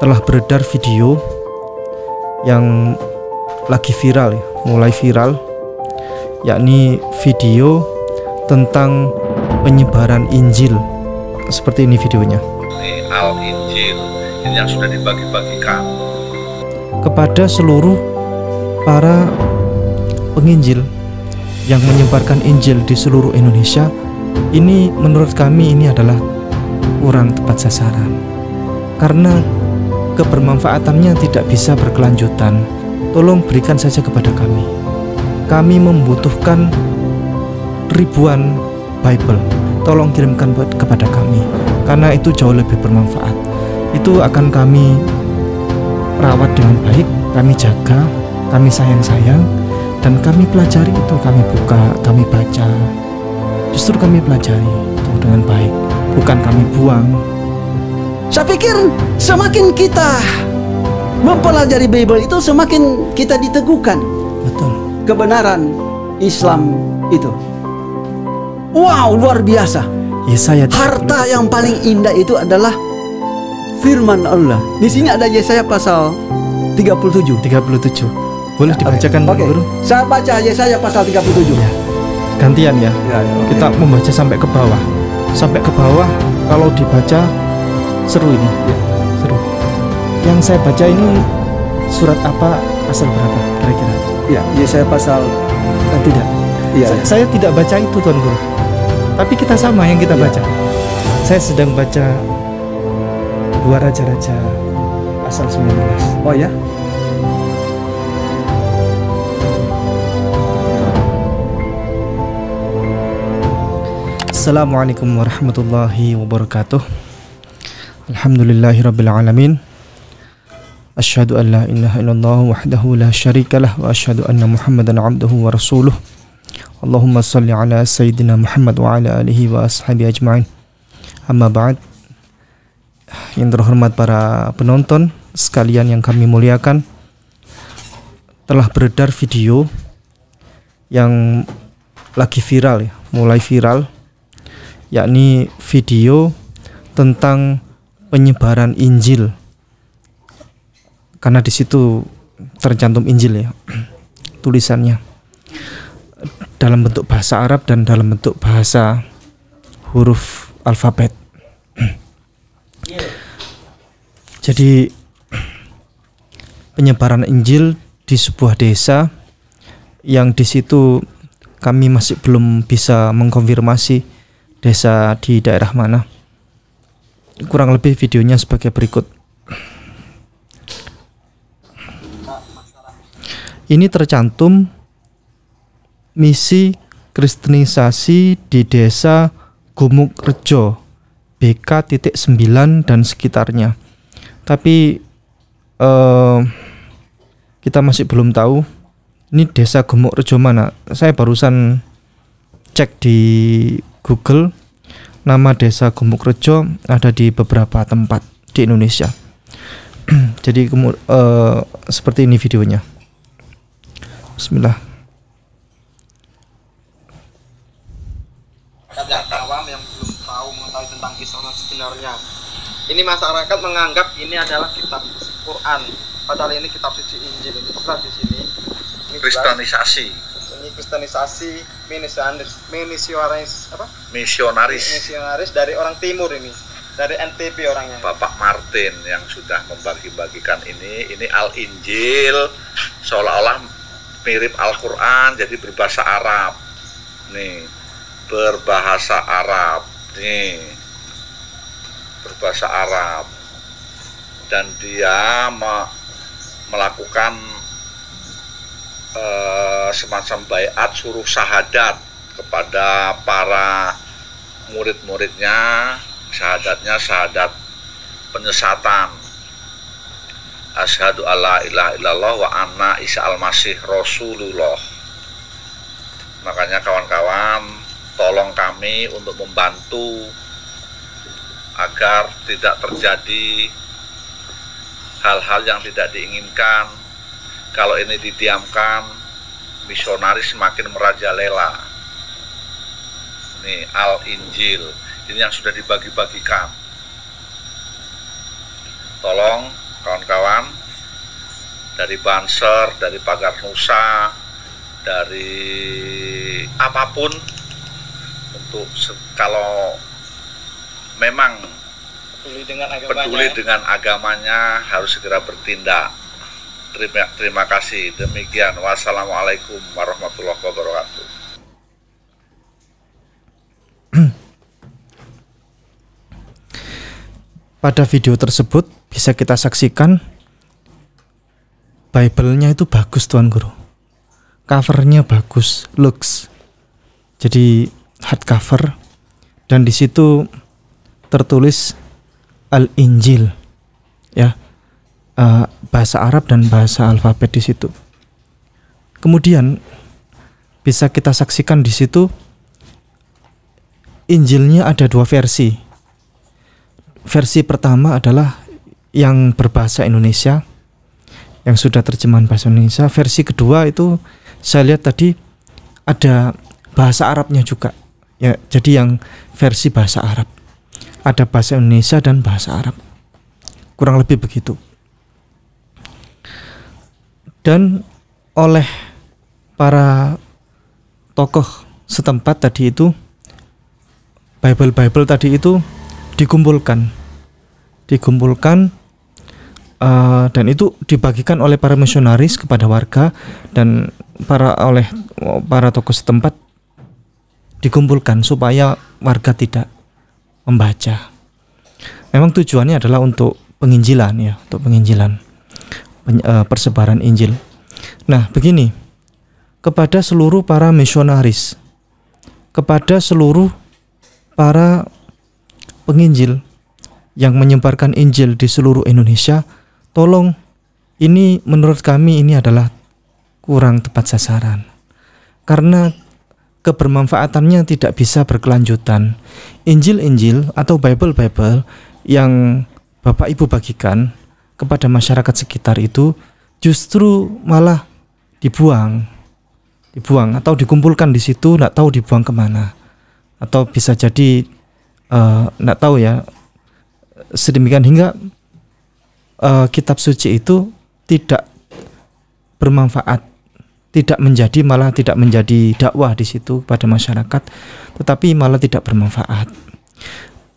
telah beredar video yang lagi viral ya, mulai viral, yakni video tentang penyebaran Injil. Seperti ini videonya. Ini Al-Injil, ini yang sudah dibagi-bagikan kepada seluruh para penginjil yang menyebarkan Injil di seluruh Indonesia. Ini menurut kami ini adalah kurang tepat sasaran, karena kebermanfaatannya tidak bisa berkelanjutan. Tolong berikan saja kepada kami. Kami membutuhkan ribuan Bible. Tolong kirimkan kepada kami, karena itu jauh lebih bermanfaat. Itu akan kami rawat dengan baik, kami jaga, kami sayang-sayang, dan kami pelajari itu, kami buka, kami baca. Justru kami pelajari itu dengan baik, bukan kami buang. Saya pikir semakin kita mempelajari Bible itu, semakin kita diteguhkan. Betul. Kebenaran Islam itu. Wow, luar biasa. Yesaya. Harta yang paling indah itu adalah firman Allah. Di sini ada Yesaya pasal 37. 37. Boleh dibacakan, Oke. Guru? Saya baca Yesaya pasal 37. Ya. Gantian ya. Oke. Kita membaca sampai ke bawah. Sampai ke bawah, kalau dibaca seru ini. Ya. Seru. Yang saya baca ini surat apa, pasal berapa kira-kira? Ya, Yesaya pasal Tidak. Iya. Saya tidak baca itu, Tuan Guru. Tapi kita sama yang kita Ya. baca. Saya sedang baca Dua Raja-Raja pasal 19. Oh ya. Assalamualaikum warahmatullahi wabarakatuh. Alhamdulillahirabbil alamin. Asyhadu an la ilaha illallah wahdahu la syarikalah wa asyhadu anna Muhammadan abduhu wa rasuluh. Allahumma shalli ala sayyidina Muhammad wa ala alihi wa ashabi ajma'in. Amma ba'd. Yang terhormat para penonton sekalian yang kami muliakan, telah beredar video yang lagi viral ya, mulai viral, yakni video tentang penyebaran Injil. Karena di situ tercantum Injil ya, tulisannya dalam bentuk bahasa Arab dan dalam bentuk bahasa huruf alfabet. Jadi penyebaran Injil di sebuah desa yang di situ kami masih belum bisa mengkonfirmasi desa di daerah mana. Kurang lebih videonya sebagai berikut. Ini tercantum misi kristenisasi di desa Gumuk Rejo BK.9 dan sekitarnya. Tapi kita masih belum tahu ini desa Gumuk Rejo mana. Saya barusan cek di Google, nama desa Gumuk Rejo ada di beberapa tempat di Indonesia. Jadi seperti ini videonya. Bismillah. Masyarakat awam yang belum tahu mengetahui tentang kisah sebenarnya. Ini masyarakat menganggap ini adalah kitab Quran, padahal ini kitab suci Injil. Ini jelas di sini. Ini Kristenisasi. Ini kristenisasi misionaris dari orang timur ini, dari NTB orangnya. Bapak Martin yang sudah membagi-bagikan ini Al-Injil, seolah-olah mirip Al-Quran, jadi berbahasa Arab. Nih, berbahasa Arab. Nih, berbahasa Arab. Dan dia melakukan semacam baiat suruh syahadat kepada para murid-muridnya. Syahadatnya syahadat penyesatan. Asyhadu alla ilaha illallah wa anna Isa al-Masih Rasulullah. Makanya kawan-kawan, tolong kami untuk membantu agar tidak terjadi hal-hal yang tidak diinginkan. Kalau ini didiamkan, misionaris semakin merajalela. Ini Al-Injil, ini yang sudah dibagi-bagikan. Tolong kawan-kawan dari Banser, dari Pagar Nusa, dari apapun, untuk kalau memang peduli dengan agamanya harus segera bertindak. Terima kasih. Demikian. Wassalamualaikum warahmatullahi wabarakatuh. Pada video tersebut bisa kita saksikan Bible-nya itu bagus Tuan Guru. Covernya bagus, lux. Jadi hardcover, dan di situ tertulis Al-Injil, ya, bahasa Arab dan bahasa alfabet di situ. Kemudian bisa kita saksikan di situ Injilnya ada dua versi. Versi pertama adalah yang berbahasa Indonesia, yang sudah terjemahan bahasa Indonesia. Versi kedua itu saya lihat tadi ada bahasa Arabnya juga, ya. Jadi yang versi bahasa Arab, ada bahasa Indonesia dan bahasa Arab, kurang lebih begitu. Dan oleh para tokoh setempat tadi itu, Bible tadi itu dikumpulkan, dan itu dibagikan oleh para misionaris kepada warga, dan oleh para tokoh setempat dikumpulkan supaya warga tidak membaca. Memang tujuannya adalah untuk penginjilan, ya, untuk penginjilan, persebaran Injil. Nah, begini, kepada seluruh para misionaris, kepada seluruh para penginjil yang menyebarkan Injil di seluruh Indonesia, tolong, ini menurut kami ini adalah kurang tepat sasaran, karena kebermanfaatannya tidak bisa berkelanjutan. Injil-Injil atau Bible yang Bapak Ibu bagikan kepada masyarakat sekitar itu justru malah dibuang atau dikumpulkan di situ, nggak tahu dibuang kemana, atau bisa jadi nggak tahu, ya, sedemikian hingga kitab suci itu tidak bermanfaat, malah tidak menjadi dakwah di situ pada masyarakat, tetapi malah tidak bermanfaat.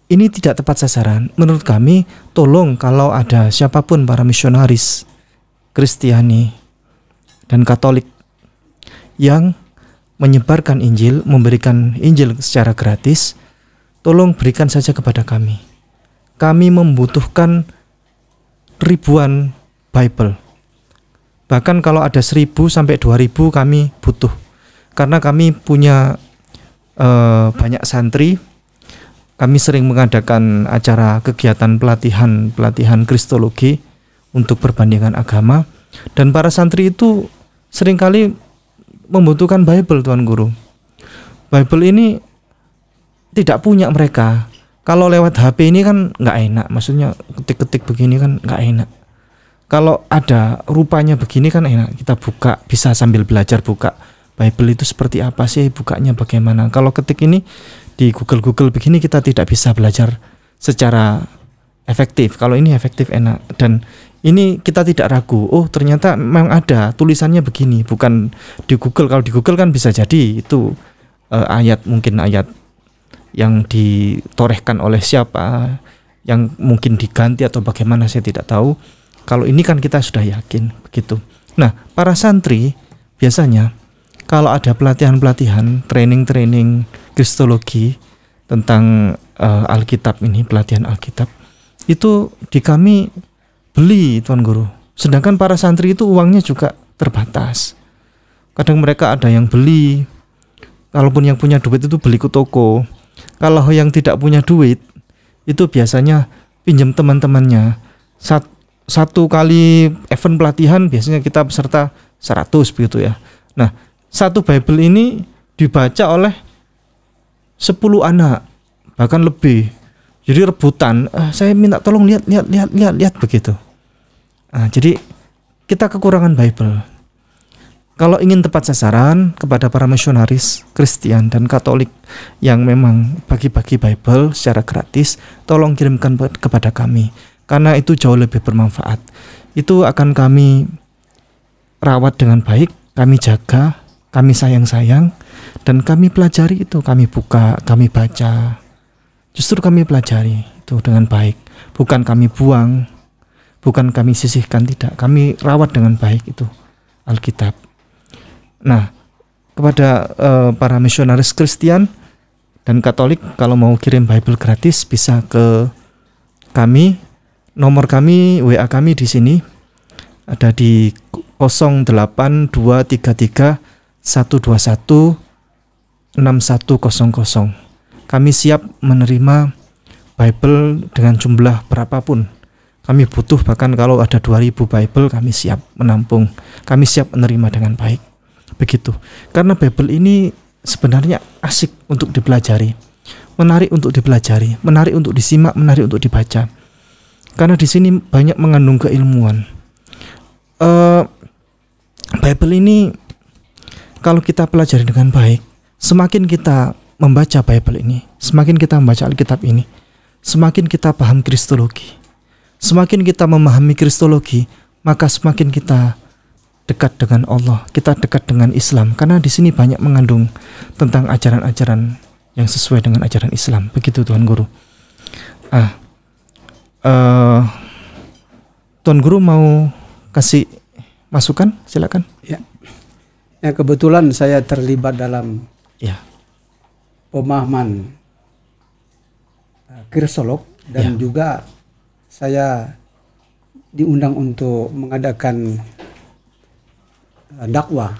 Ini tidak tepat sasaran. Menurut kami, tolong kalau ada siapapun para misionaris Kristiani dan Katolik yang menyebarkan Injil, memberikan Injil secara gratis, tolong berikan saja kepada kami. Kami membutuhkan ribuan Bible. Bahkan kalau ada 1.000 sampai 2.000 kami butuh. Karena kami punya banyak santri. Kami sering mengadakan acara kegiatan pelatihan Kristologi untuk perbandingan agama. Dan para santri itu seringkali membutuhkan Bible, Tuan Guru. Bible ini tidak punya mereka. Kalau lewat HP ini kan nggak enak, maksudnya ketik-ketik begini kan nggak enak. Kalau ada rupanya begini kan enak, kita buka, bisa sambil belajar buka Bible itu seperti apa sih, bukanya bagaimana. Kalau ketik ini di Google begini kita tidak bisa belajar secara efektif. Kalau ini efektif, enak, dan ini kita tidak ragu, oh ternyata memang ada tulisannya begini, bukan di Google. Kalau di Google kan bisa jadi itu mungkin ayat yang ditorehkan oleh siapa, yang mungkin diganti atau bagaimana, saya tidak tahu. Kalau ini kan kita sudah yakin begitu. Nah, para santri biasanya kalau ada pelatihan-pelatihan, training Kristologi tentang Alkitab ini, pelatihan Alkitab, itu di kami beli, Tuan Guru. Sedangkan para santri itu uangnya juga terbatas. Kadang mereka ada yang beli, kalaupun yang punya duit itu beli ke toko. Kalau yang tidak punya duit, itu biasanya pinjam teman-temannya. Satu kali event pelatihan biasanya kita peserta 100 begitu, ya. Nah, satu Bible ini dibaca oleh 10 anak, bahkan lebih. Jadi rebutan, saya minta tolong lihat begitu. Nah, jadi kita kekurangan Bible. Kalau ingin tepat sasaran kepada para misionaris Kristen dan Katolik yang memang bagi-bagi Bible secara gratis, tolong kirimkan kepada kami. karena itu jauh lebih bermanfaat. Itu akan kami rawat dengan baik, kami jaga, kami sayang-sayang, dan kami pelajari itu, kami buka, kami baca. Justru kami pelajari itu dengan baik, bukan kami buang, bukan kami sisihkan, tidak. Kami rawat dengan baik itu Alkitab. Nah, kepada para misionaris Kristen dan Katolik, kalau mau kirim Bible gratis bisa ke kami. Nomor kami, WA kami di sini ada di 08233 121 6100. Kami siap menerima Bible dengan jumlah berapapun. Kami butuh, bahkan kalau ada 2000 Bible kami siap menampung. Kami siap menerima dengan baik. Begitu. Karena Bible ini sebenarnya asik untuk dipelajari, menarik untuk dipelajari, menarik untuk disimak, menarik untuk dibaca. Karena di sini banyak mengandung keilmuan. Bible ini kalau kita pelajari dengan baik, semakin kita membaca Bible ini, semakin kita membaca Alkitab ini, semakin kita paham Kristologi. Semakin kita memahami Kristologi, maka semakin kita dekat dengan Allah, kita dekat dengan Islam. Karena di sini banyak mengandung tentang ajaran-ajaran yang sesuai dengan ajaran Islam. Begitu Tuan Guru. Tuan Guru mau kasih masukan? Silakan. Ya. Ya, kebetulan saya terlibat dalam pemahaman Kristolog dan juga saya diundang untuk mengadakan dakwah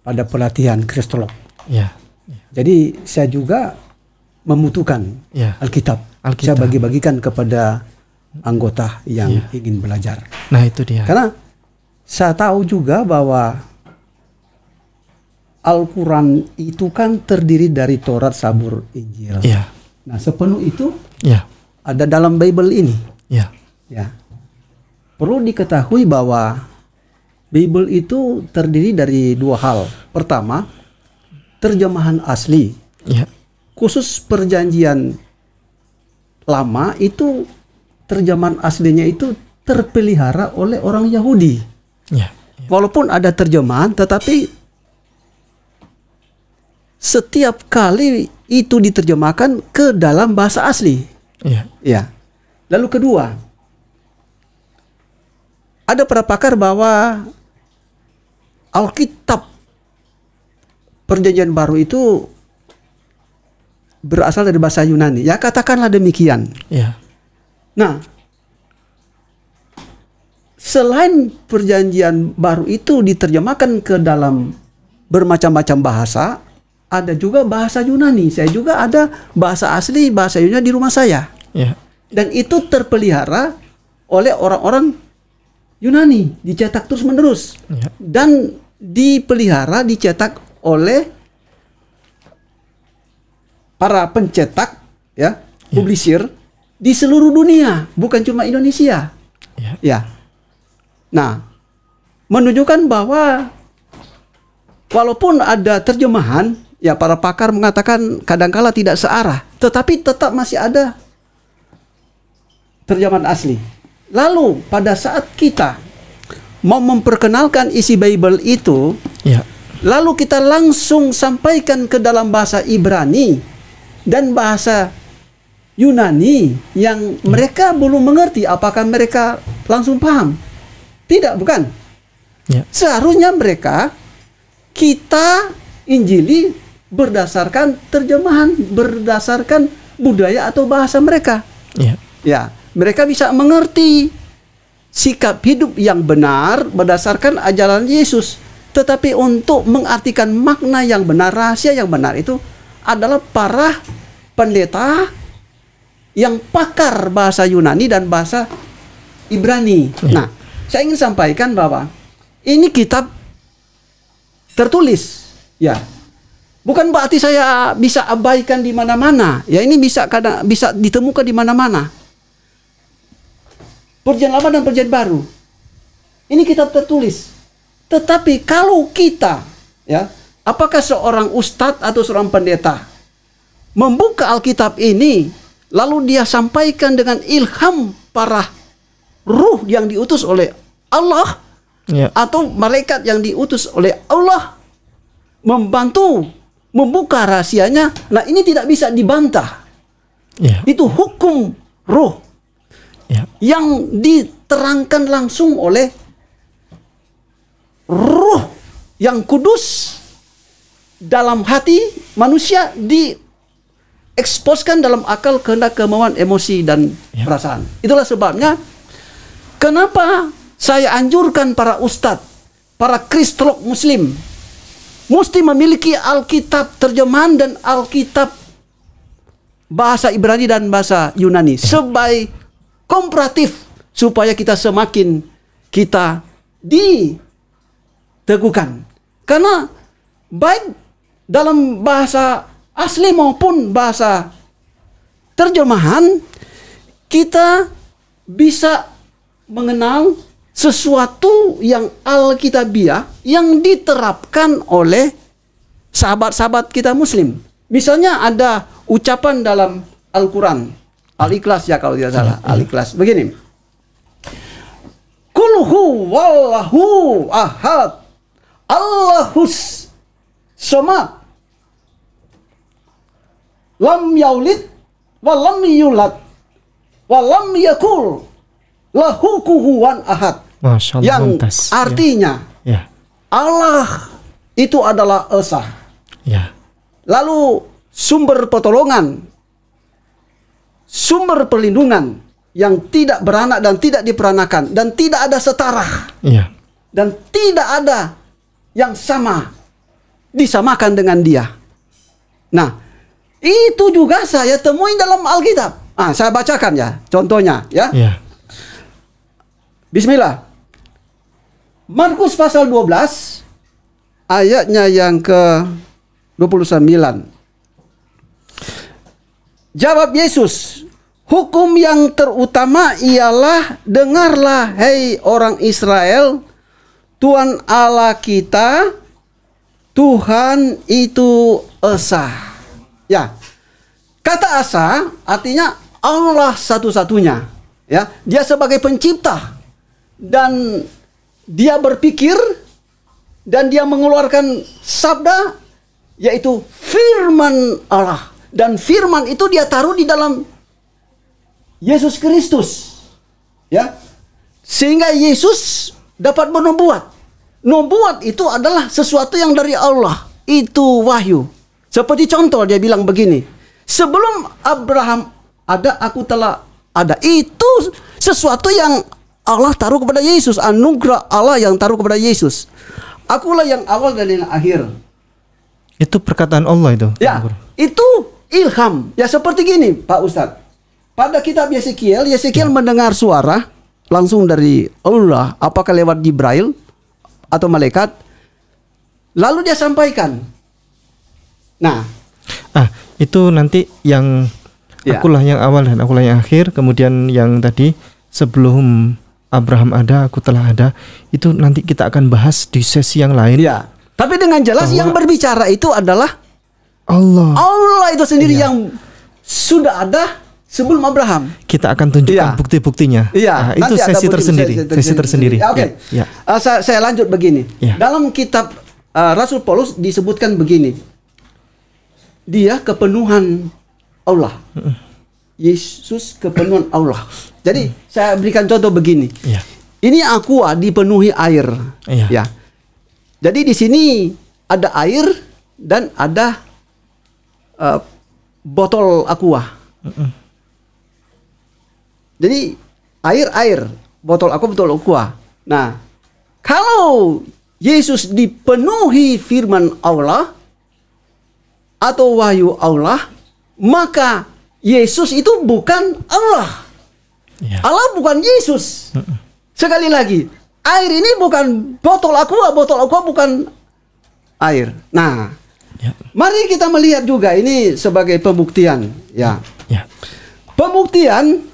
pada pelatihan Kristolog. Jadi saya juga membutuhkan Alkitab. Saya bagi-bagikan kepada anggota yang ingin belajar. Nah, itu dia. Karena saya tahu juga bahwa Al-Quran itu kan terdiri dari Taurat, Zabur, Injil. Nah, sepenuh itu ada dalam Bible ini. Perlu diketahui bahwa Bible itu terdiri dari dua hal. Pertama, terjemahan asli. Khusus perjanjian lama itu terjemahan aslinya itu terpelihara oleh orang Yahudi. Walaupun ada terjemahan, tetapi setiap kali itu diterjemahkan ke dalam bahasa asli. Lalu kedua, ada para pakar bahwa Alkitab Perjanjian Baru itu berasal dari bahasa Yunani. Ya, katakanlah demikian. Nah, selain Perjanjian Baru itu diterjemahkan ke dalam bermacam-macam bahasa, ada juga bahasa Yunani. Saya juga ada bahasa asli, bahasa Yunani di rumah saya. Dan itu terpelihara oleh orang-orang Yunani, dicetak terus-menerus. Dan dipelihara, dicetak oleh para pencetak, publisir di seluruh dunia, bukan cuma Indonesia. Nah, menunjukkan bahwa walaupun ada terjemahan, para pakar mengatakan kadangkala tidak searah, tetapi tetap masih ada terjemahan asli. Lalu pada saat kita mau memperkenalkan isi Bible itu, lalu kita langsung sampaikan ke dalam bahasa Ibrani dan bahasa Yunani yang mereka belum mengerti, apakah mereka langsung paham? Tidak, bukan. Seharusnya mereka kita injili berdasarkan terjemahan, berdasarkan budaya atau bahasa mereka. Mereka bisa mengerti sikap hidup yang benar berdasarkan ajaran Yesus. Tetapi untuk mengartikan makna yang benar, rahasia yang benar itu adalah para pendeta yang pakar bahasa Yunani dan bahasa Ibrani. Nah, saya ingin sampaikan bahwa ini kitab tertulis, bukan berarti saya bisa abaikan di mana-mana. Ini bisa ditemukan di mana-mana. Perjanjian Lama dan Perjanjian Baru. Ini kitab tertulis. Tetapi kalau kita, apakah seorang ustadz atau seorang pendeta membuka Alkitab ini, lalu dia sampaikan dengan ilham para ruh yang diutus oleh Allah atau malaikat yang diutus oleh Allah membantu membuka rahasianya. Nah, ini tidak bisa dibantah. Itu hukum roh yang diterangkan langsung oleh roh yang kudus dalam hati manusia, dieksposkan dalam akal, kehendak, kemauan, emosi, dan perasaan. Itulah sebabnya kenapa saya anjurkan para ustadz, para kristolog muslim mesti memiliki Alkitab terjemahan dan Alkitab bahasa Ibrani dan bahasa Yunani sebagai komparatif, supaya kita semakin diteguhkan. Karena baik dalam bahasa asli maupun bahasa terjemahan, kita bisa mengenal sesuatu yang alkitabiah yang diterapkan oleh sahabat-sahabat kita muslim. Misalnya ada ucapan dalam Al-Quran, Al-Ikhlas ya kalau tidak salah, Al-Ikhlas begini: Qul huwallahu ahad, Allahus somad, lam yaulid wa lam yulad wa lam yakul lahu kufuwan ahad. Masya Allah, yang artinya Allah itu adalah esa. Lalu sumber pertolongan, sumber perlindungan yang tidak beranak dan tidak diperanakan, dan tidak ada setara, dan tidak ada yang sama disamakan dengan Dia. Nah, itu juga saya temui dalam Alkitab. Saya bacakan ya, contohnya ya. Bismillah. Markus pasal 12 ayatnya yang ke-29. Jawab Yesus, hukum yang terutama ialah, dengarlah hai orang Israel, Tuhan Allah kita, Tuhan itu esa. Ya, kata esa artinya Allah satu-satunya. Ya, Dia sebagai pencipta, dan Dia berpikir, dan Dia mengeluarkan sabda, yaitu firman Allah. Dan firman itu Dia taruh di dalam Yesus Kristus, ya, sehingga Yesus dapat bernubuat. Nubuat itu adalah sesuatu yang dari Allah, itu wahyu. Seperti contoh, Dia bilang begini: sebelum Abraham ada, aku telah ada. Itu sesuatu yang Allah taruh kepada Yesus, anugerah Allah yang taruh kepada Yesus. Akulah yang awal dan yang akhir. Itu perkataan Allah itu. Ya, itu ilham. Ya, seperti gini Pak Ustadz. Pada kitab Yeskiel, mendengar suara langsung dari Allah, apakah lewat Jibril atau malaikat, lalu dia sampaikan. Nah, itu nanti yang akulah yang awal dan akulah yang akhir. Kemudian yang tadi, sebelum Abraham ada, aku telah ada, itu nanti kita akan bahas di sesi yang lain. Ya, tapi dengan jelas yang berbicara itu adalah Allah. Allah itu sendiri yang sudah ada sebelum Abraham. Kita akan tunjukkan bukti-buktinya. Itu sesi tersendiri. Oke. Saya lanjut begini. Dalam kitab Rasul Paulus disebutkan begini: Dia kepenuhan Allah. Yesus kepenuhan Allah. Jadi saya berikan contoh begini. Ini aqua dipenuhi air. Ya. Jadi di sini ada air dan ada botol aqua. Jadi air, botol aqua. Nah, kalau Yesus dipenuhi firman Allah atau wahyu Allah, maka Yesus itu bukan Allah. Allah bukan Yesus. Sekali lagi, air ini bukan botol aqua bukan air. Nah, mari kita melihat juga ini sebagai pembuktian. Pembuktian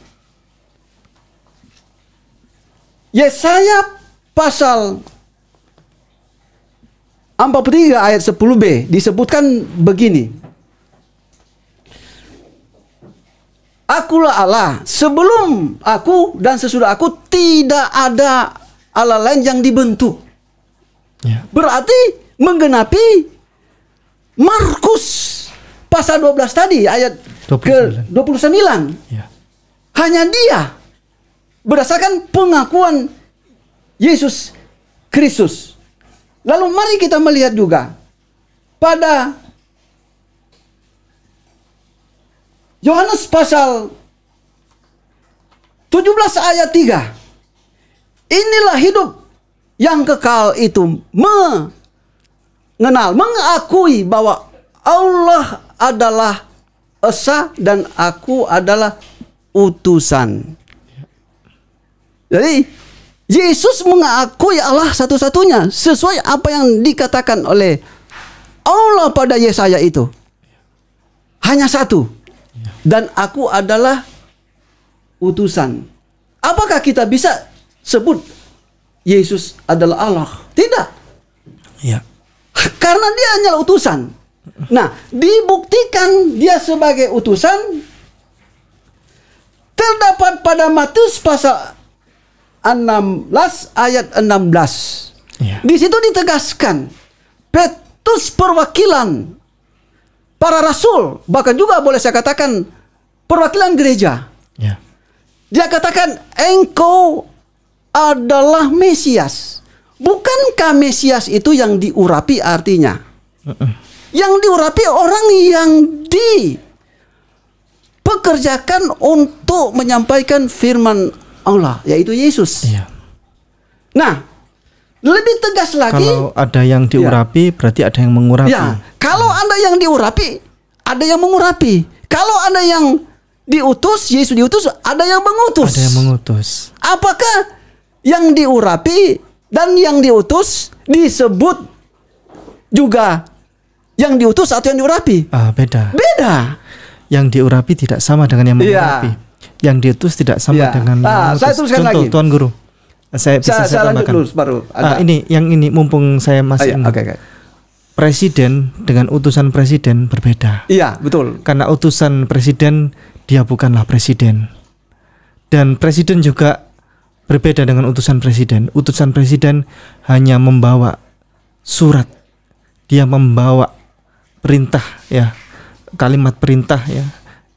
Yesaya pasal 43 ayat 10b disebutkan begini: Akulah Allah, sebelum aku dan sesudah aku tidak ada Allah lain yang dibentuk. Ya. Berarti menggenapi Markus pasal 12 tadi ayat 29. ke-29. Ya. Hanya Dia berdasarkan pengakuan Yesus Kristus. Lalu mari kita melihat juga pada Yohanes pasal 17 ayat 3. Inilah hidup yang kekal itu, mengenal, mengakui bahwa Allah adalah Esa dan aku adalah utusan. Jadi Yesus mengakui Allah satu-satunya sesuai apa yang dikatakan oleh Allah pada Yesaya itu. Hanya satu. Dan aku adalah utusan. Apakah kita bisa sebut Yesus adalah Allah? Tidak. Ya. Karena dia hanyalah utusan. Nah, dibuktikan dia sebagai utusan terdapat pada Matius pasal 16 ayat 16. Ya. Di situ ditegaskan Petrus perwakilan para rasul, bahkan juga boleh saya katakan perwakilan gereja. Ya. Dia katakan, engkau adalah Mesias. Bukankah Mesias itu yang diurapi artinya? Yang diurapi orang yang dipekerjakan untuk menyampaikan firman Allah, yaitu Yesus. Iya. Nah, lebih tegas lagi, Kalau ada yang diurapi, berarti ada yang mengurapi. ya, kalau ada yang diurapi, ada yang mengurapi. Kalau ada yang diutus, Yesus diutus, ada yang mengutus. Ada yang mengutus. Apakah yang diurapi dan yang diutus disebut juga yang diutus atau yang diurapi? Beda. Beda. Yang diurapi tidak sama dengan yang mengurapi. Yang diutus tidak sama dengan yang mengutus. Saya tuliskan Contoh, lagi. Tuan Guru. Saya lanjut tambahkan. dulu baru ada. Ini mumpung saya masih ingat. Oke. Presiden dengan utusan presiden berbeda. Iya, betul. Karena utusan presiden, dia bukanlah presiden. Dan presiden juga berbeda dengan utusan presiden. Utusan presiden hanya membawa surat. Dia membawa perintah, ya, kalimat perintah, ya,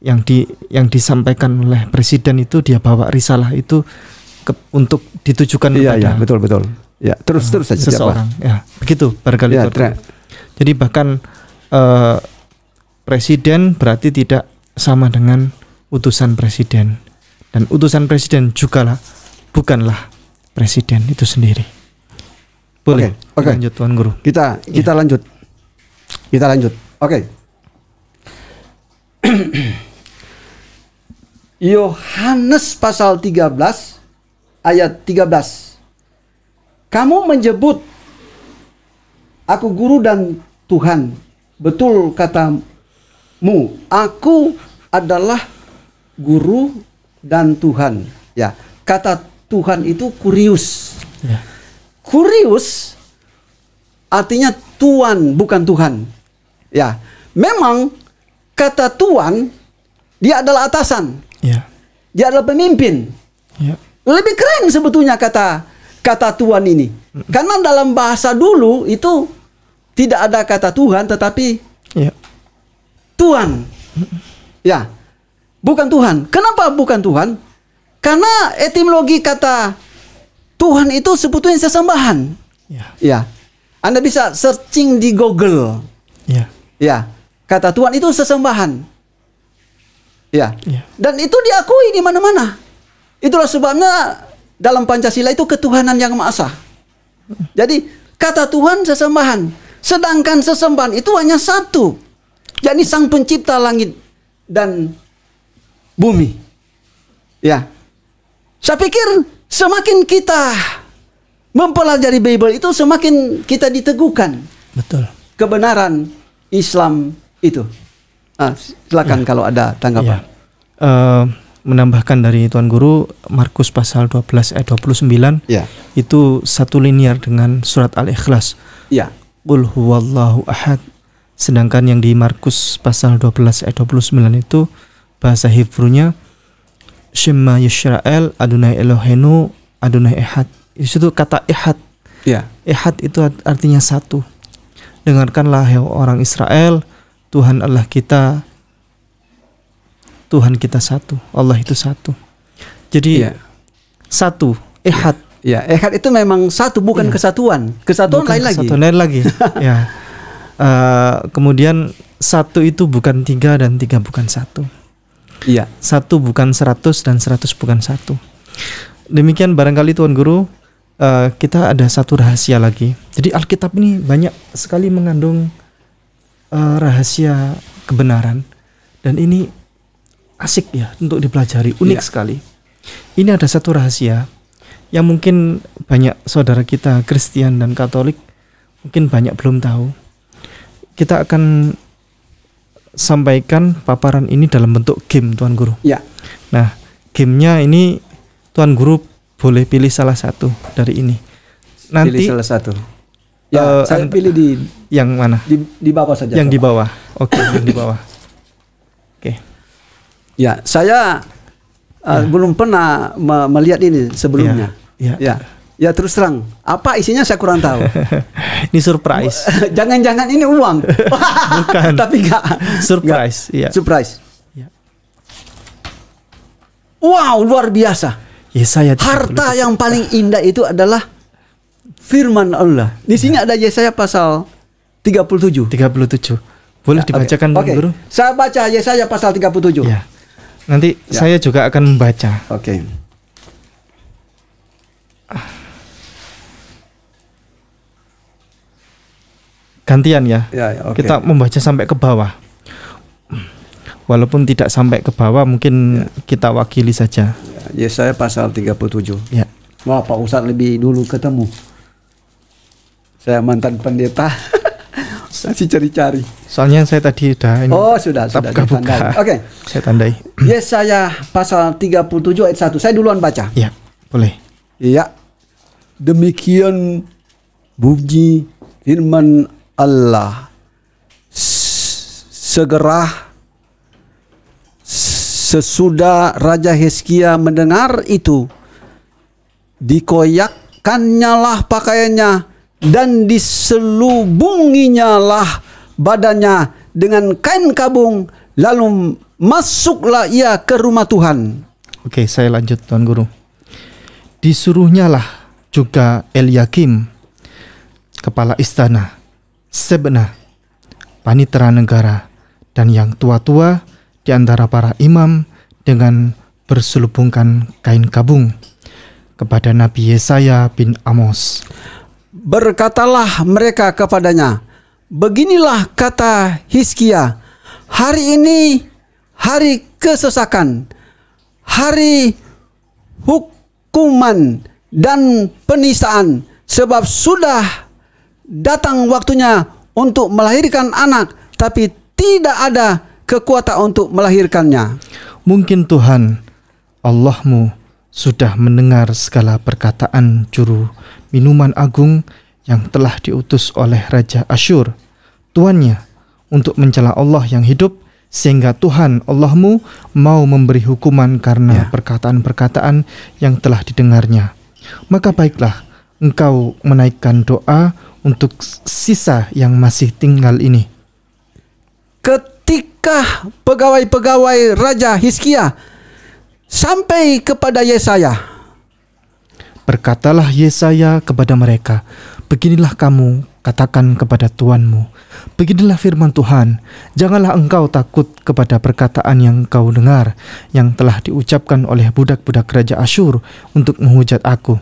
yang disampaikan oleh presiden itu, dia bawa risalah itu untuk ditujukan kepada betul. Ya, terus saja seseorang. Ya, begitu barangkali. Ya, jadi bahkan presiden berarti tidak sama dengan utusan presiden, dan utusan presiden juga bukanlah presiden itu sendiri. Boleh. Oke. Lanjut Tuan Guru. Kita lanjut. Oke. Yohanes pasal 13 ayat 13. Kamu menyebut aku guru dan Tuhan. Betul katamu, aku adalah guru dan Tuhan. Ya, kata Tuhan itu kurios. Ya. Kurios artinya tuan, bukan Tuhan. Ya, memang kata tuan dia adalah atasan. Ya. Dia adalah pemimpin. Ya. Lebih keren sebetulnya kata tuan ini. Karena dalam bahasa dulu itu tidak ada kata Tuhan, tetapi Ya. tuan. Ya. Bukan Tuhan. Kenapa bukan Tuhan? Karena etimologi kata Tuhan itu sebetulnya sesembahan. Ya. Ya. Anda bisa searching di Google. Ya. Ya. Kata Tuhan itu sesembahan. Ya. Ya. Dan itu diakui di mana-mana. Itulah sebabnya dalam Pancasila itu ketuhanan yang Maha Esa. Jadi kata Tuhan sesembahan. Sedangkan sesembahan itu hanya satu. yakni Sang Pencipta langit dan bumi. Ya. Saya pikir semakin kita mempelajari Bible itu semakin kita diteguhkan. Betul. Kebenaran Islam itu. Silakan kalau ada tanggapan. Menambahkan dari Tuan Guru, Markus pasal 12 ayat 29 itu satu linear dengan surat Al-Ikhlas. Qul huwallahu ahad. Sedangkan yang di Markus pasal 12 ayat 29 itu bahasa Hebrunya Shema Yisrael Adonai Eloheinu Adonai Ehad. Itu kata Ehad. Ya. Ehad itu artinya satu. Dengarkanlah ya orang Israel, Tuhan Allah kita, Tuhan kita satu. Allah itu satu. Jadi satu, Ehad. Ya, Ehad itu memang satu, bukan kesatuan. Kesatuan bukan lain lagi. Kesatuan lain lagi. Ya. Kemudian satu itu bukan 3 dan 3 bukan 1. Iya. 1 bukan 100 dan 100 bukan 1. Demikian barangkali Tuan Guru, kita ada satu rahasia lagi. Jadi Alkitab ini banyak sekali mengandung rahasia kebenaran, dan ini asik ya untuk dipelajari, unik sekali. Ini ada satu rahasia yang mungkin banyak saudara kita Kristen dan Katolik mungkin banyak belum tahu. Kita akan sampaikan paparan ini dalam bentuk game, Tuan Guru. Ya. Nah, gamenya ini Tuan Guru boleh pilih salah satu dari ini. Nanti pilih salah satu. Ya, saya pilih di yang mana? Di bawah saja. Yang di bawah. Oke, yang di bawah. Oke. Ya, saya belum pernah melihat ini sebelumnya. Ya, terus terang, apa isinya saya kurang tahu. Ini surprise. Jangan-jangan ini uang. Bukan. Tapi enggak. Surprise. Iya. Surprise. Ya. Wow, luar biasa. Yesaya. Harta yang paling indah itu adalah firman Allah. Di sini ada Yesaya pasal 37. Boleh dibacakan, Tuan Guru? Saya baca Yesaya pasal 37. Ya. Nanti saya juga akan membaca. Oke. Gantian ya. Okay. Kita membaca sampai ke bawah. Walaupun tidak sampai ke bawah, mungkin kita wakili saja. Yesaya pasal 37. Ya. Wah, Pak Ustadz lebih dulu ketemu. Saya mantan pendeta. Masih cari-cari. Soalnya saya tadi udah ini. Oh, sudah ditandai. Oke. Saya tandai. Yesaya pasal 37 ayat 1. Saya duluan baca. Ya, boleh. Iya. Demikian bunyi firman Allah. Segera sesudah Raja Hizkia mendengar itu, dikoyakkannyalah lah pakaiannya dan diselubunginya lah badannya dengan kain kabung, lalu masuklah ia ke rumah Tuhan. Oke, saya lanjut, Tuan Guru. Disuruhnyalah juga Eliakim, kepala istana, Sebna, panitera negara, dan yang tua-tua di antara para imam dengan berselubungkan kain kabung kepada Nabi Yesaya bin Amos. Berkatalah mereka kepadanya, beginilah kata Hizkia, hari ini hari kesesakan, hari hukuman dan penistaan, sebab sudah datang waktunya untuk melahirkan anak, tapi tidak ada kekuatan untuk melahirkannya. Mungkin Tuhan Allahmu sudah mendengar segala perkataan juru minuman agung yang telah diutus oleh Raja Asyur, tuannya, untuk mencela Allah yang hidup, sehingga Tuhan Allahmu mau memberi hukuman karena perkataan-perkataan yang telah didengarnya. Maka baiklah engkau menaikkan doa untuk sisa yang masih tinggal ini. Ketika pegawai-pegawai Raja Hizkia sampai kepada Yesaya, berkatalah Yesaya kepada mereka, beginilah kamu katakan kepada tuanmu, beginilah firman Tuhan, janganlah engkau takut kepada perkataan yang kau dengar, yang telah diucapkan oleh budak-budak Raja Asyur untuk menghujat aku.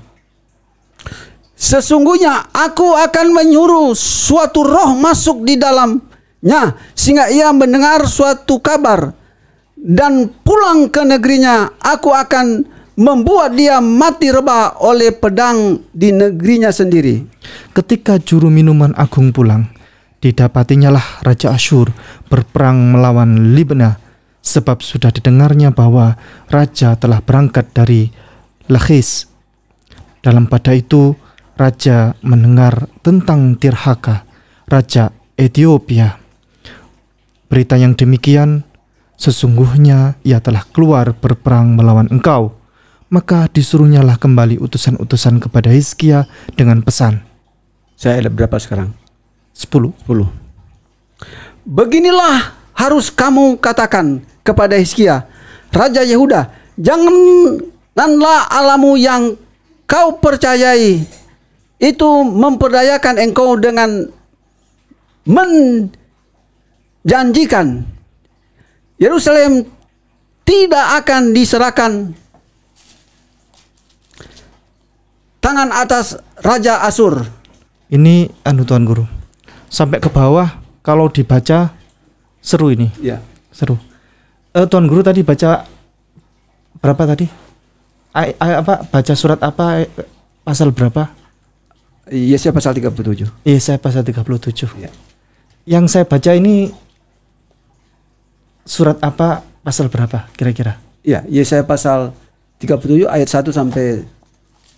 Sesungguhnya aku akan menyuruh suatu roh masuk di dalamnya, sehingga ia mendengar suatu kabar, dan pulang ke negerinya. Aku akan membuat dia mati rebah oleh pedang di negerinya sendiri. Ketika juru minuman agung pulang, didapatinya lah Raja Asyur berperang melawan Libna, sebab sudah didengarnya bahwa raja telah berangkat dari Lakhis. Dalam pada itu raja mendengar tentang Tirhaka, raja Ethiopia. Berita yang demikian Sesungguhnya ia telah keluar berperang melawan engkau. Maka disuruhnyalah kembali utusan-utusan kepada Hizkia dengan pesan. Saya ada berapa sekarang? 10. Beginilah harus kamu katakan kepada Hizkia, Raja Yehuda, janganlah Allahmu yang kau percayai itu memperdayakan engkau dengan menjanjikan Yerusalem tidak akan diserahkan tangan atas Raja Asur. Ini Tuan Guru. Sampai ke bawah kalau dibaca seru ini. Ya. Seru. Tuan Guru tadi baca berapa tadi? Baca surat apa? Pasal berapa? Yesaya pasal 37. Yesaya pasal 37. Ya. Yang saya baca ini surat apa, pasal berapa kira-kira? Ya, Yesaya pasal 37 ayat 1 sampai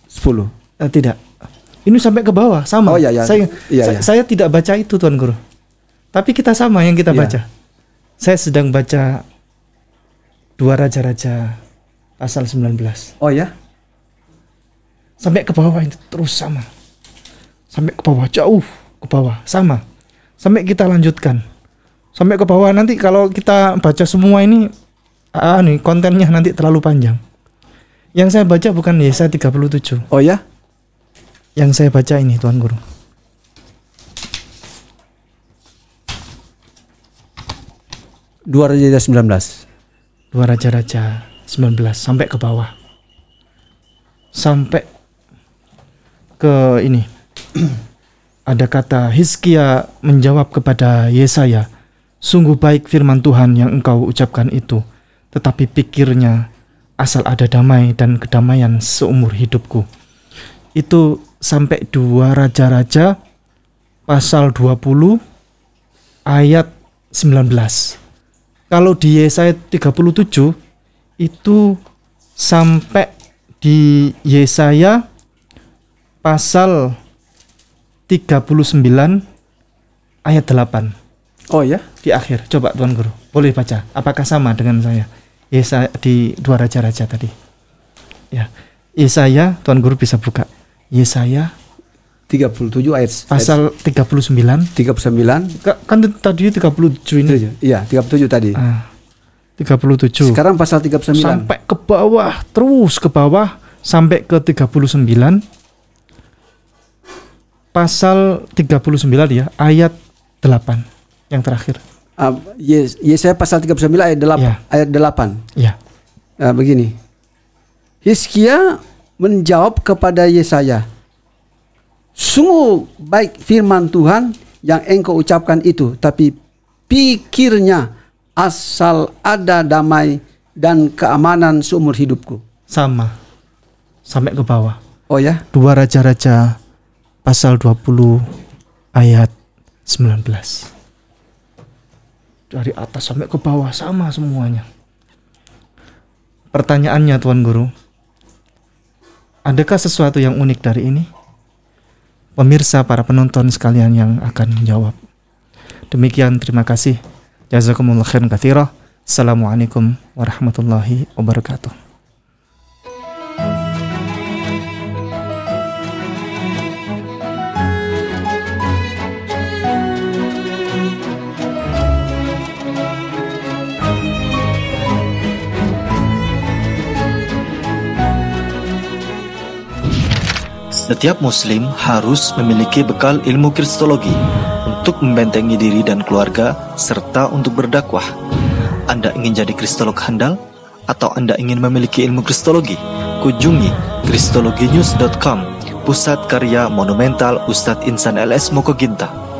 10. Tidak. Ini sampai ke bawah sama. Oh iya, iya. Saya tidak baca itu Tuan Guru. Tapi kita sama yang kita baca. Saya sedang baca 2 Raja-Raja pasal 19. Oh ya? Sampai ke bawah itu terus sama. Sampai ke bawah, jauh ke bawah, sama. Sampai kita lanjutkan. Sampai ke bawah, nanti kalau kita baca semua ini nih kontennya nanti terlalu panjang. Yang saya baca bukan Yesaya 37. Oh ya? Yang saya baca ini Tuan Guru. Dua Raja-Raja 19. 2 Raja-Raja 19 sampai ke bawah. Sampai ke ini. Ada kata Hizkia menjawab kepada Yesaya, sungguh baik firman Tuhan yang engkau ucapkan itu, tetapi pikirnya asal ada damai dan kedamaian seumur hidupku. Itu sampai 2 Raja-Raja pasal 20 ayat 19. Kalau di Yesaya 37 itu sampai di Yesaya pasal 39 ayat 8. Oh ya? Di akhir. Coba Tuan Guru, boleh baca. Apakah sama dengan saya? Yesaya di 2 Raja-Raja tadi. Ya. Yesaya, Tuan Guru bisa buka. Yesaya 37 ayat pasal 39. 39. Kan tadi 37 ini. Iya, 37 tadi. 37. Sekarang pasal 39. Sampai ke bawah, terus ke bawah sampai ke 39. Pasal 39 ya, ayat 8 yang terakhir. Yesaya pasal 39 ayat 8. Ya. Ayat 8. Ya. Begini. Hizkia menjawab kepada Yesaya, sungguh baik firman Tuhan yang engkau ucapkan itu, tapi pikirnya asal ada damai dan keamanan seumur hidupku. Sama. Sampai ke bawah. Oh ya? 2 Raja-Raja pasal 20 ayat 19. Dari atas sampai ke bawah sama semuanya. Pertanyaannya Tuan Guru, adakah sesuatu yang unik dari ini? Pemirsa, para penonton sekalian yang akan menjawab. Demikian, terima kasih. Jazakumullah khairan katsira. Assalamualaikum warahmatullahi wabarakatuh. Setiap muslim harus memiliki bekal ilmu kristologi untuk membentengi diri dan keluarga serta untuk berdakwah. Anda ingin jadi kristolog handal atau Anda ingin memiliki ilmu kristologi? Kunjungi kristologinews.com, pusat karya monumental Ustadz Insan LS Mokoginta.